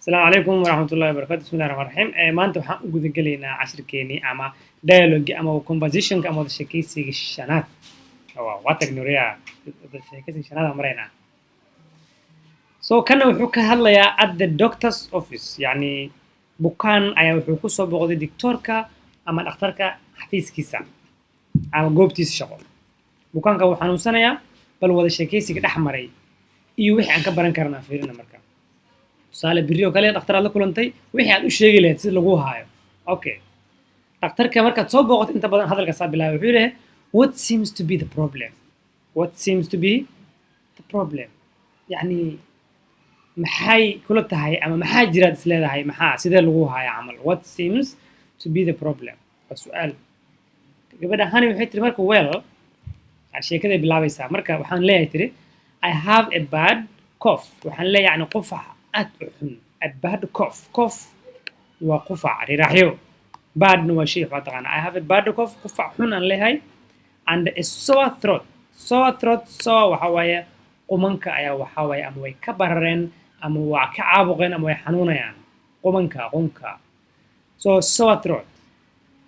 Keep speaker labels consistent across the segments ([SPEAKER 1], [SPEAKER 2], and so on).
[SPEAKER 1] السلام عليكم ورحمة الله وبركاته. بسم الله الرحمن الرحيم. maanta waxaan u guda gelaynaa cashirkeenii ama dialogue ama conversation ama wada sheekaysiga shanaad. Waa tagnuriyaa wada sheekaysiga shanaad aan maraynaa. So kana wuxuu ka hadlayaa at the doctor's office, yani bukaan ayaa wuxuu ku soo booqday doctorka ama dhakhtarka xafiiskiisa ama goobtiisa shaqo. Bukaanka wuu xanuunsanayaa, bal wada sheekaysiga dhex maray iyo wixii aan ka baran karnaa fiirina marka. tusaale berri oo kale dhakhtar aad la kulantay wixii aad u sheegi lahayd si lagu haayo. Okay, dhakhtarka markaad soo booqato inta badan hadalka saa bilaabay wuxuu yidhahay what seems to be the problem. What seems to be the problem, yani maxay kula tahay ama maxaa jiraad is leedahay, maxaa sidee lagu haayaa camal. What seems to be the problem waa su'aal. gabadha hani waxay tiri marka well, sheekaday bilaabaysaa marka waxaan leeyahay tiri I have a bad cough. waxaan leeyahay yani qufac aad u xun. A bad cough. Cough waa qufac riraaxyo. Badna waa shay waxaa taqaana. I have a bad cough. qufac xun aan leeyahay. And a sore throat. Sore throat waxa waaye qumanka ayaa waxa waaye ama way ka barareen ama waa ka caabuqeen ama way xanuunayaan. qunka. So sore throat.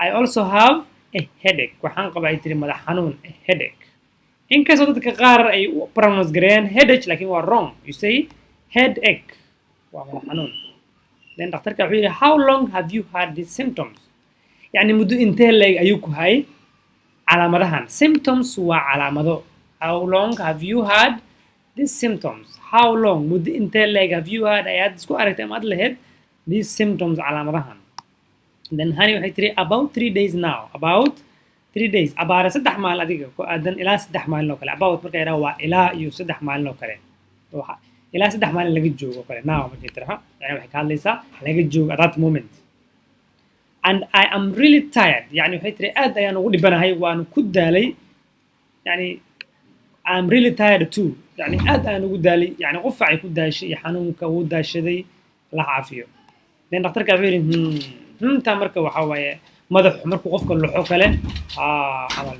[SPEAKER 1] I also have a headache. waxaan qabaa ay tiri madax xanuun. A headache. inkastoo dadka qaar ay u pronounce gareeyaan headache laakiin waa wrong. You say headache. waa madax xanuun. Then dhakhtarka wuxuu yidhi how long have you had these symptoms? yani muddo intee leeg ayuu ku hayay calaamadahan. Symptoms waa calaamado. How long have you had these symptoms? How long muddo intee leeg have you had ayaad isku aragtay ama aad lahayd these symptoms calaamadahan. Then hani waxay tiri about 3 days now. About 3 days. abaare 3 maalin adiga ku aadan ilaa 3 maalin oo kale. About marka yaraha waa ilaa iyo 3 maalin oo kale. ilaa 3 maalin laga joogo kale. Now markay tiraha yani waxay ka hadlaysaa laga joogo at that moment. And I am really tired. yani waxay tiri aad ayaan ugu dhibanahay waan ku daalay. yani I am really tired too. yani aad ayaan ugu daalay. yani qufacay ku daashay iyo xanuunka wuu daashaday la caafiyo. then dhakhtarka wuxuu yidhi taa marka waxa waaye madaxu markuu qofka luxo kale camal.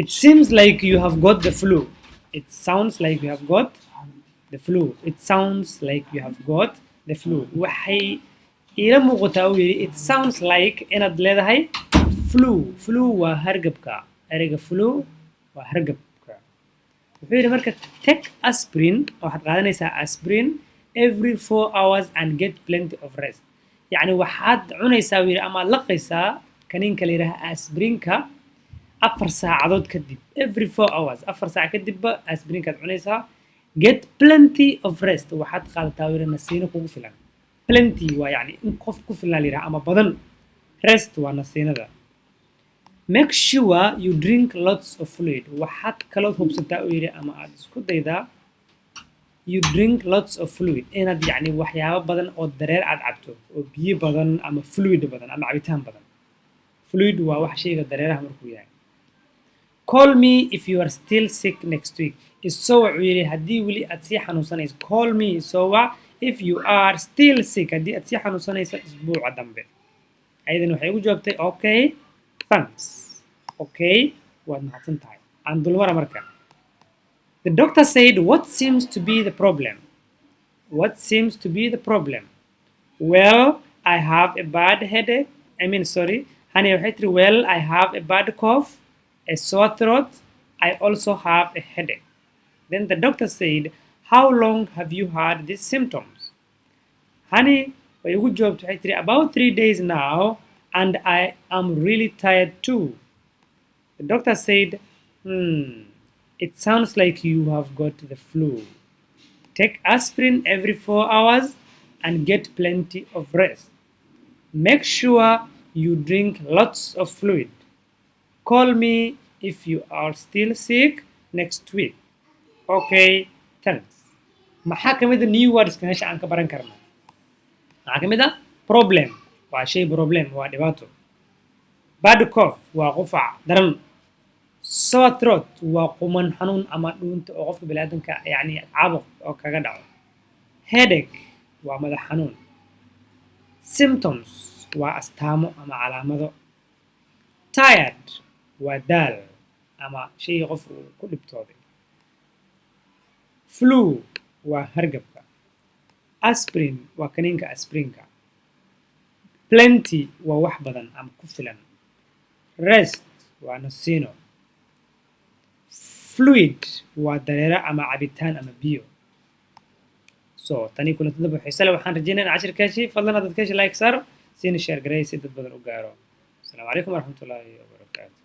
[SPEAKER 1] It seems like you have got the flu. It sounds like you have got the flu. It sounds like you have got the flu. waxay ila muuqataa uu yidhi it sounds like inaad leedahay flu. Flu waa hargabka. ereyga flu waa hargabka. wuxuu yidhi marka take aspirin. waxaad qaadanaysaa aspirin every 4 hours and get plenty of rest. yani waxaad cunaysaa uu yidhi ama laqaysaa kaniinka la yidhaha aspirinka 4 saacadood kadib. every 4 hours 4 saac kadibba aspirinkaad cunaysaa. get plenty of rest. waxaad qaadataa uu yidhi nasiino kugu filan. plenty waa yani in qof ku filan la yidhaha ama badan. rest waa nasiinada. make sure you drink lots of fluid. waxaad kaloo hubsataa uu yidhi ama aad isku daydaa you drink lots of fluid. inaad yani waxyaabo badan oo dareer aad cabto oo biyo badan ama fluid badan ama cabitaan badan. fluid waa wax shayga dareeraha markuu yahay. call me if you are still sick next week. isoo wac uu yidhi haddii weli aad sii xanuunsanayso. call me isoo wac if you are still sick haddii aad sii xanuunsanayso isbuuca dambe. ayadan waxay ugu jawaabtay okay thanks. okay waad mahadsan tahay. aan dulmara marka. The doctor said what seems to be the problem? What seems to be the problem? Well, I have a bad headache. Honey, waxay tiri well, I have a bad cough, a sore throat. I also have a headache. Then the doctor said, how long have you had these symptoms? Honey, way ugu jawaabtay waxay tiri about 3 days now and I am really tired too. The doctor said, it sounds like you have got the flu. Take aspirin every 4 hours and get plenty of rest. Make sure you drink lots of fluid. Call me if you are still sick next week. Okay, thanks. maxaa ka mid a new words ka meesha aan ka baran karnaa? maxaa ka mid a problem waa shay problem waa dhibaato. bad cough waa qufac daran. sore throat waa quman xanuun ama dhuunta oo qofka bini'aadanka yani caabuq oo kaga dhaco. headache waa madax xanuun. symptoms waa astaamo ama calaamado. tired waa daal ama shay qof uu ku dhibtooday. flu waa hargabka. aspirin waa kaniinka aspirinka. Plenty waa wax badan ama ku filan. Rest waa nasiino. Fluid waa dareere ama cabitaan ama biyo. So tani kulanti dambe xiise leh waxaan rajeynayaa cashirkaasi fadlan haddaad ka heshay like saar siina share gareey si dad badan u gaaro. Asalaamu calaykum waraxmatullaahi wabarakaatuh.